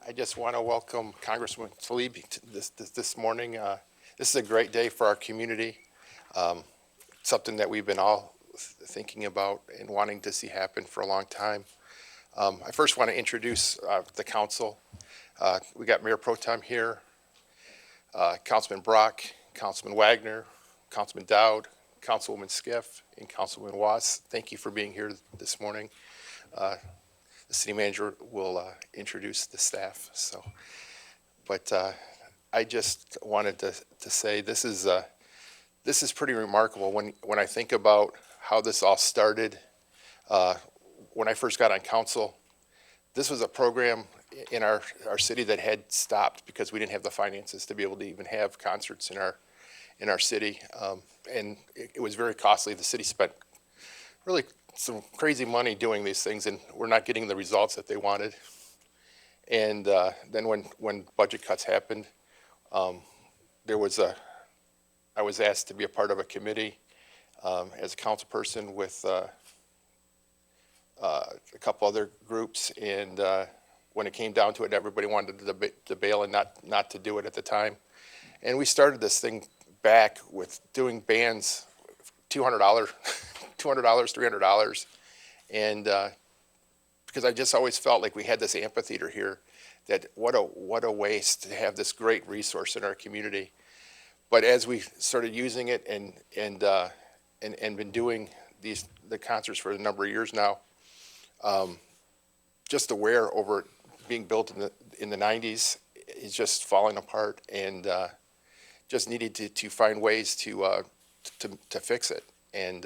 I just want to welcome Congressman Tlaib this morning. This is a great day for our community, something that we've been all thinking about and wanting to see happen for a long time. I first want to introduce the council. We got Mayor Pro Tem here, Councilman Brock, Councilman Wagner, Councilman Dowd, Councilwoman Skiff, and Councilman Wass. Thank you for being here this morning. The city manager will introduce the staff. But I just wanted to say this is pretty remarkable when I think about how this all started. When I first got on council, this was a program in our city that had stopped because we didn't have the finances to be able to even have concerts in our city, and it was very costly. The city spent really some crazy money doing these things, and we're not getting the results that they wanted. And then when budget cuts happened, I was asked to be a part of a committee as a council person with a couple other groups, and when it came down to it, everybody wanted to bail and not to do it at the time. And we started this thing back with doing bands, $200, $300, and because I just always felt like we had this amphitheater here, that what a waste to have this great resource in our community. But as we started using it and been doing the concerts for a number of years now, just aware over it being built in the 90s is just falling apart, and just needed to find ways to fix it. And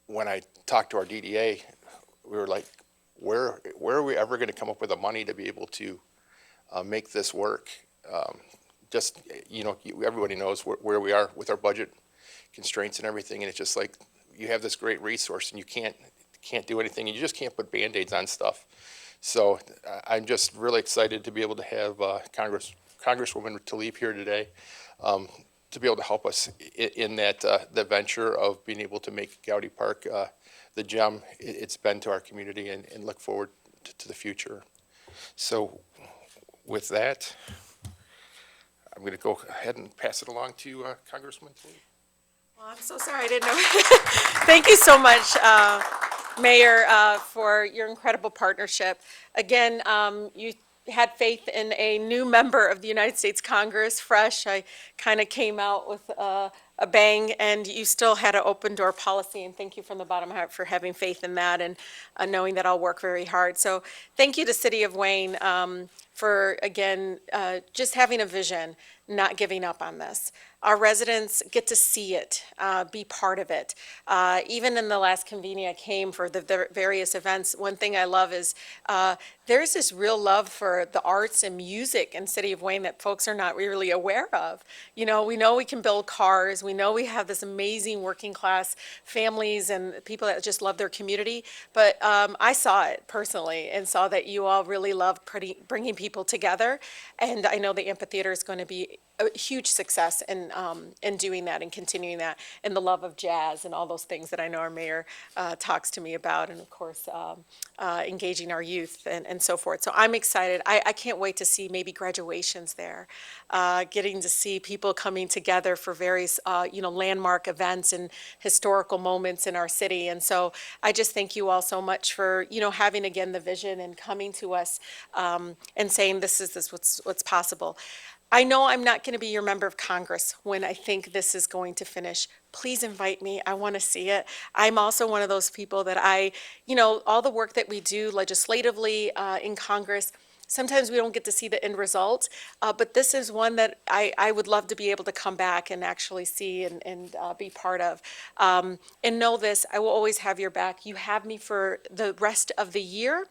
when I talked to our DDA, we were like, where are we ever going to come up with the money to be able to make this work? Just, everybody knows where we are with our budget constraints and everything, and it's just like, you have this great resource and you can't do anything, and you just can't put Band-Aids on stuff. So I'm just really excited to be able to have Congresswoman Tlaib here today, to be able to help us in that the venture of being able to make Goudy Park the gem it's been to our community, and look forward to the future. So with that, I'm going to go ahead and pass it along to Congresswoman Tlaib. Well, I'm so sorry, I didn't know. Thank you so much, Mayor, for your incredible partnership. Again, you had faith in a new member of the United States Congress, fresh. I kind of came out with a bang, and you still had an open door policy, and thank you from the bottom of my heart for having faith in that, and knowing that I'll work very hard. So thank you to City of Wayne for, again, just having a vision, not giving up on this. Our residents get to see it, be part of it. Even in the last convening I came for the various events, one thing I love is there's this real love for the arts and music in City of Wayne that folks are not really aware of. We know we can build cars. We know we have this amazing working class families and people that just love their community. But I saw it personally and saw that you all really love bringing people together. And I know the amphitheater is going to be a huge success in doing that and continuing that, and the love of jazz and all those things that I know our mayor talks to me about, and of course engaging our youth and so forth. So I'm excited. I can't wait to see maybe graduations there, getting to see people coming together for various landmark events and historical moments in our city. And so I just thank you all so much for having again the vision and coming to us and saying this is what's possible. I know I'm not going to be your member of Congress when I think this is going to finish. Please invite me. I want to see it. I'm also one of those people that all the work that we do legislatively in Congress, sometimes we don't get to see the end result, but this is one that I would love to be able to come back and actually see and be part of. And know this, I will always have your back. You have me for the rest of the year.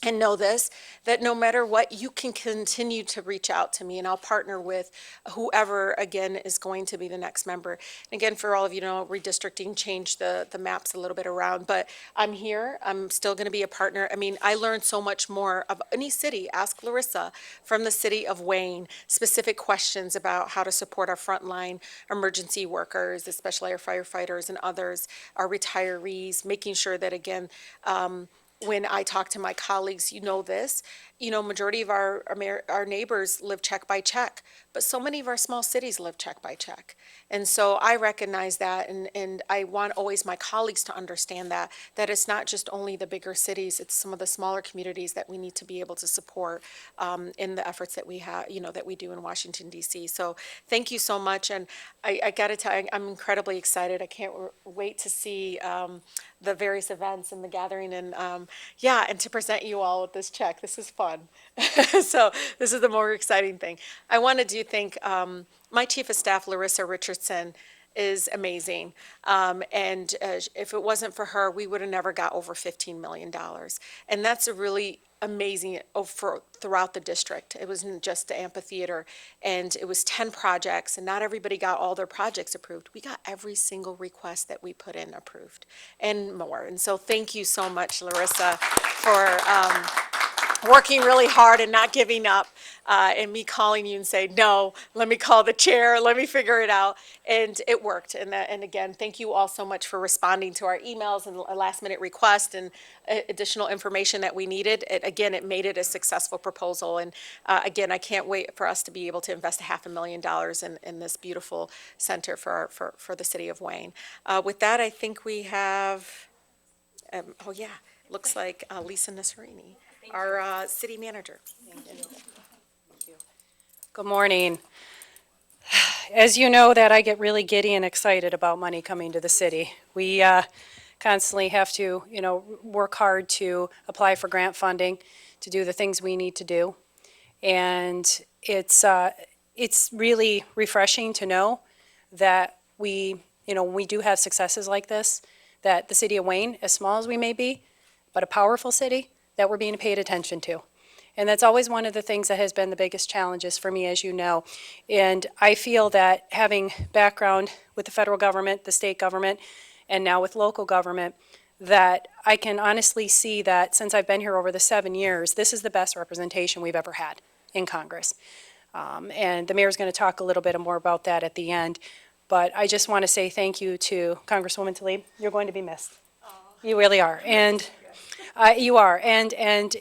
And know this, that no matter what, you can continue to reach out to me, and I'll partner with whoever, again, is going to be the next member. And again, for all of you redistricting changed the maps a little bit around, but I'm here. I'm still going to be a partner. I mean, I learned so much more of any city. Ask Larissa from the city of Wayne, specific questions about how to support our frontline emergency workers, especially our firefighters and others, our retirees, making sure that, again, when I talk to my colleagues, you know this, majority of our neighbors live check by check, but so many of our small cities live check by check. And so I recognize that, and I want always my colleagues to understand that it's not just only the bigger cities, it's some of the smaller communities that we need to be able to support in the efforts that we have, that we do in Washington DC. So thank you so much, and I got to tell you, I'm incredibly excited. I can't wait to see the various events and the gathering, and and to present you all with this check. This is fun. So this is the more exciting thing. I wanted to thank my Chief of Staff, Larissa Richardson, is amazing. And if it wasn't for her, we would have never got over $15 million. And that's a really amazing throughout the district. It wasn't just the amphitheater, and it was 10 projects, and not everybody got all their projects approved. We got every single request that we put in approved and more. And so thank you so much, Larissa, for working really hard and not giving up, and me calling you and saying, no, let me call the chair, let me figure it out. And it worked. And again, thank you all so much for responding to our emails and last minute requests and additional information that we needed. It made it a successful proposal. And again, I can't wait for us to be able to invest $500,000 in this beautiful center for the city of Wayne. With that, I think we have, looks like Lisa Nasserini, our city manager. Good morning. As you know, that I get really giddy and excited about money coming to the city. We constantly have to, work hard to apply for grant funding to do the things we need to do. And it's really refreshing to know that we do have successes like this, that the city of Wayne, as small as we may be, but a powerful city, that we're being paid attention to. And that's always one of the things that has been the biggest challenges for me, as you know. And I feel that having background with the federal government, the state government, and now with local government, that I can honestly see that since I've been here over the 7 years, this is the best representation we've ever had in Congress. And the mayor's going to talk a little bit more about that at the end. But I just want to say thank you to Congresswoman Tlaib. You're going to be missed. You really are. And you are, and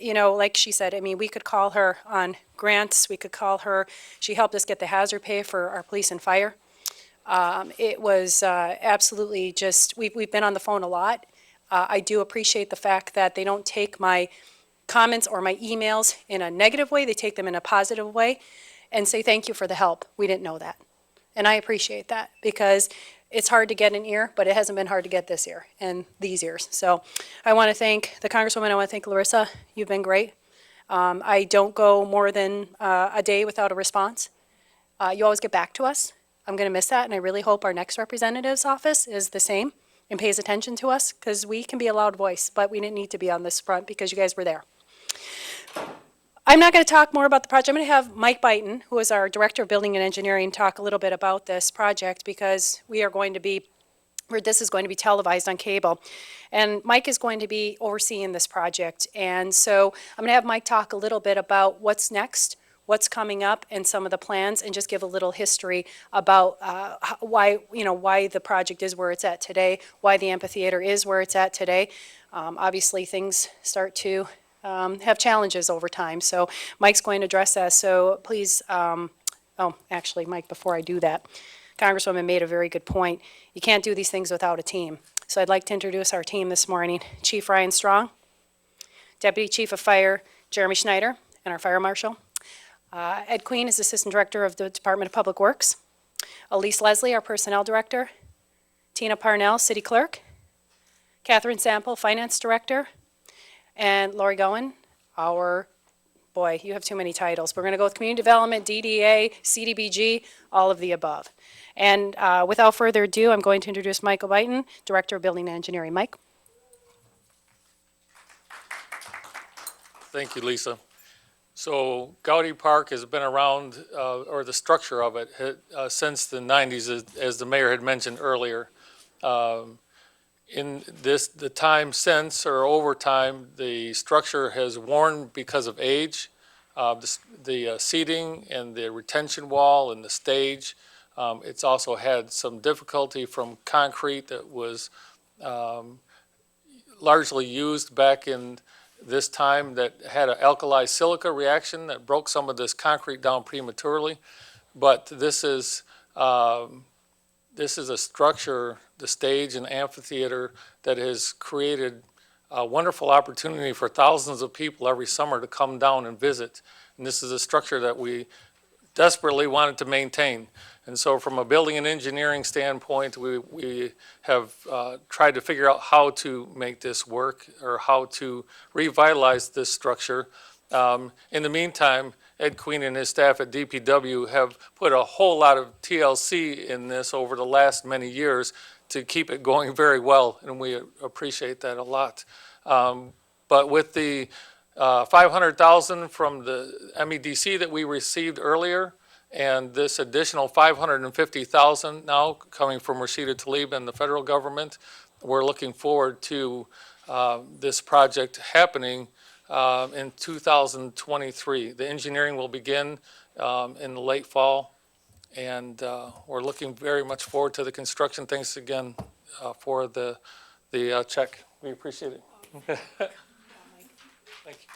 like she said, I mean, we could call her on grants, we could call her, she helped us get the hazard pay for our police and fire. It was absolutely just, we've been on the phone a lot. I do appreciate the fact that they don't take my comments or my emails in a negative way, they take them in a positive way and say thank you for the help. We didn't know that. And I appreciate that, because it's hard to get an ear, but it hasn't been hard to get this ear and these ears. So I want to thank the Congresswoman. I want to thank Larissa. You've been great. I don't go more than a day without a response. You always get back to us. I'm going to miss that, and I really hope our next representative's office is the same and pays attention to us, because we can be a loud voice, but we didn't need to be on this front because you guys were there. I'm not going to talk more about the project. I'm going to have Mike Byton, who is our Director of Building and Engineering, talk a little bit about this project, because this is going to be televised on cable. And Mike is going to be overseeing this project. And so I'm going to have Mike talk a little bit about what's next, what's coming up, and some of the plans, and just give a little history about why the project is where it's at today, why the amphitheater is where it's at today. Obviously, things start to have challenges over time. So Mike's going to address that. So please, actually, Mike, before I do that, Congresswoman made a very good point. You can't do these things without a team. So I'd like to introduce our team this morning. Chief Ryan Strong, Deputy Chief of Fire Jeremy Schneider, and our Fire Marshal. Ed Queen is Assistant Director of the Department of Public Works. Elise Leslie, our Personnel Director. Tina Parnell, City Clerk. Catherine Sample, Finance Director. And Lori Gowen, you have too many titles. We're going to go with Community Development, DDA, CDBG, all of the above. And without further ado, I'm going to introduce Michael Byton, Director of Building and Engineering. Mike. Thank you, Lisa. So Goudy Park has been around, or the structure of it, since the 90s, as the mayor had mentioned earlier. In the time since, or over time, the structure has worn because of age. The seating and the retention wall and the stage. It's also had some difficulty from concrete that was largely used back in this time that had an alkali silica reaction that broke some of this concrete down prematurely. But this is a structure, the stage and amphitheater, that has created a wonderful opportunity for thousands of people every summer to come down and visit. And this is a structure that we desperately wanted to maintain. And so from a building and engineering standpoint, we have tried to figure out how to make this work or how to revitalize this structure. In the meantime, Ed Queen and his staff at DPW have put a whole lot of TLC in this over the last many years to keep it going very well, and we appreciate that a lot. But with the 500,000 from the MEDC that we received earlier, and this additional 550,000 now coming from Rashida Tlaib and the federal government, we're looking forward to this project happening in 2023. The engineering will begin in the late fall, and we're looking very much forward to the construction. Thanks again for the check. We appreciate it. Thank you.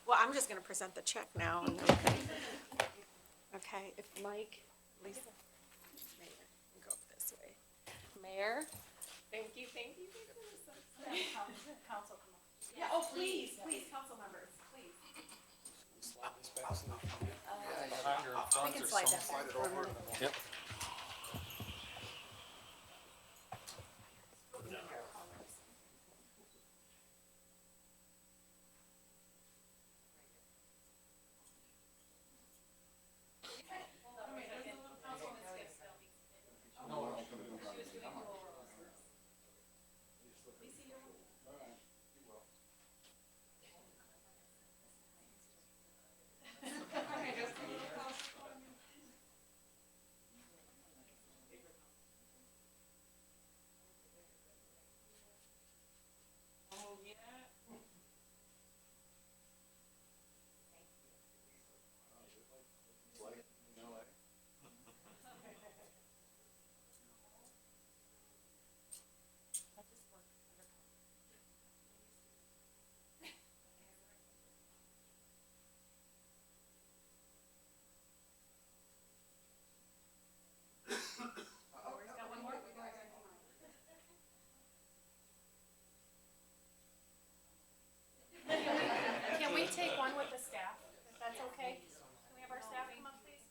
Well, I'm just going to present the check now. Okay, if Mike, Lisa, Mayor, go up this way. Mayor, thank you. Council, come on. Yeah, oh, please, council members, please. We can slide that back for a minute. Yep. Can we take one with the staff, if that's okay? Can we have our staff come up, please?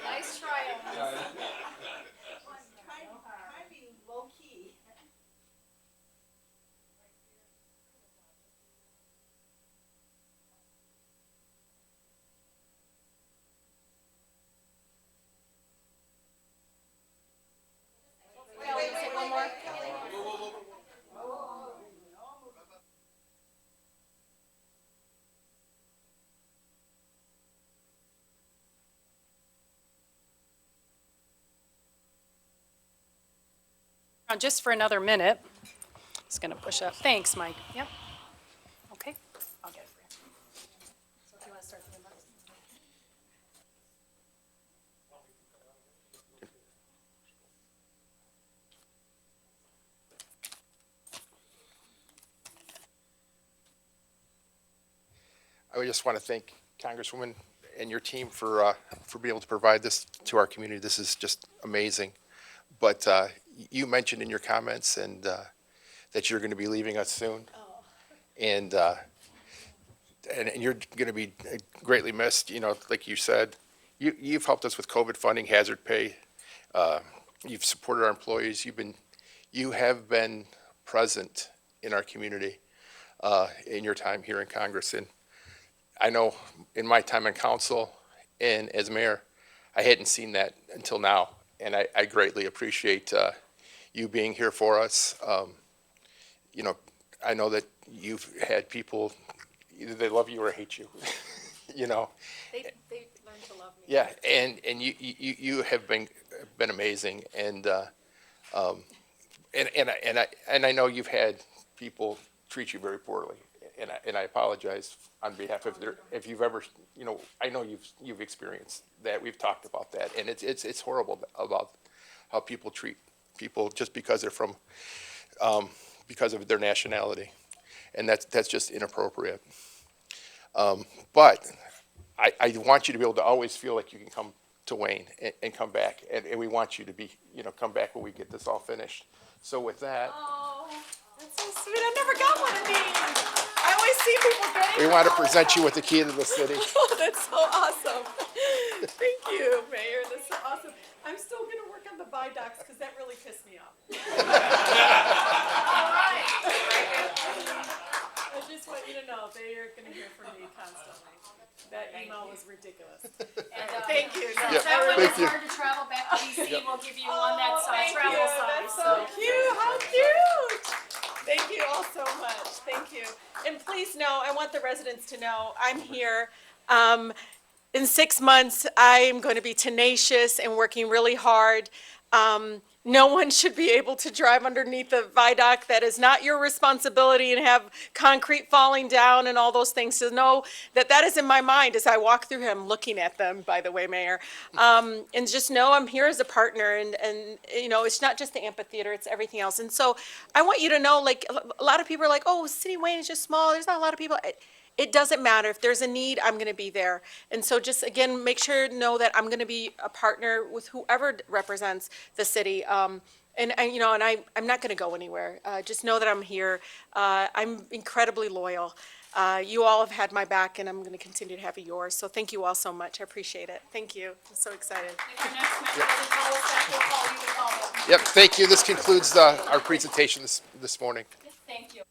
Nice try, Elvis. Just for another minute. Just gonna push up. Thanks, Mike. Yep. Okay, I'll get it for you. So if you wanna start the remarks. I would just want to thank Congresswoman and your team for being able to provide this to our community. This is just amazing. But you mentioned in your comments that you're going to be leaving us soon. And you're going to be greatly missed. You know, like you said, you've helped us with COVID funding, hazard pay. You've supported our employees. You have been present in our community in your time here in Congress. And I know in my time in council and as mayor, I hadn't seen that until now, and I greatly appreciate you being here for us. You know, I know that you've had people, either they love you or hate you, you know. They learned to love me. Yeah, and you have been amazing, and I know you've had people treat you very poorly, and I apologize on behalf of if you've ever, you know, I know you've experienced that. We've talked about that, and it's horrible about how people treat people just because they're from because of their nationality, and that's just inappropriate. But I want you to be able to always feel like you can come to Wayne and come back, and we want you to be, you know, come back when we get this all finished. So with that, Oh, that's so sweet. I never got one of these. I always see people getting we want to them. present you with the key to the city. Oh, that's so awesome. Thank you, Mayor. That's so awesome. I'm still going to work on the viaducts because that really pissed me off. All right. I just want you to know they are going to hear from me constantly. That email was ridiculous. And, Thank you. No, Yep. that way Thank it's you. hard to travel back to DC, we'll give you one that's thank travel you. size. That's so cute. How cute. Thank you all so much. Thank you. And please know, I want the residents to know, I'm here. In 6 months, I am going to be tenacious and working really hard. No one should be able to drive underneath the viaduct. That is not your responsibility, and have concrete falling down and all those things. So know that that is in my mind as I walk through here. I'm looking at them, by the way, Mayor. And just know I'm here as a partner, and you know, it's not just the amphitheater, it's everything else. And so I want you to know, like, a lot of people are like, oh, City of Wayne is just small. There's not a lot of people. It doesn't matter. If there's a need, I'm going to be there. And so just, again, make sure to know that I'm going to be a partner with whoever represents the city. You know, and I'm not going to go anywhere. Just know that I'm here. I'm incredibly loyal. You all have had my back, and I'm going to continue to have yours. So thank you all so much. I appreciate it. Thank you. I'm so excited. If your next member doesn't call us back, we'll call you to call them. Yep, thank you. This concludes our presentation this morning. Thank you.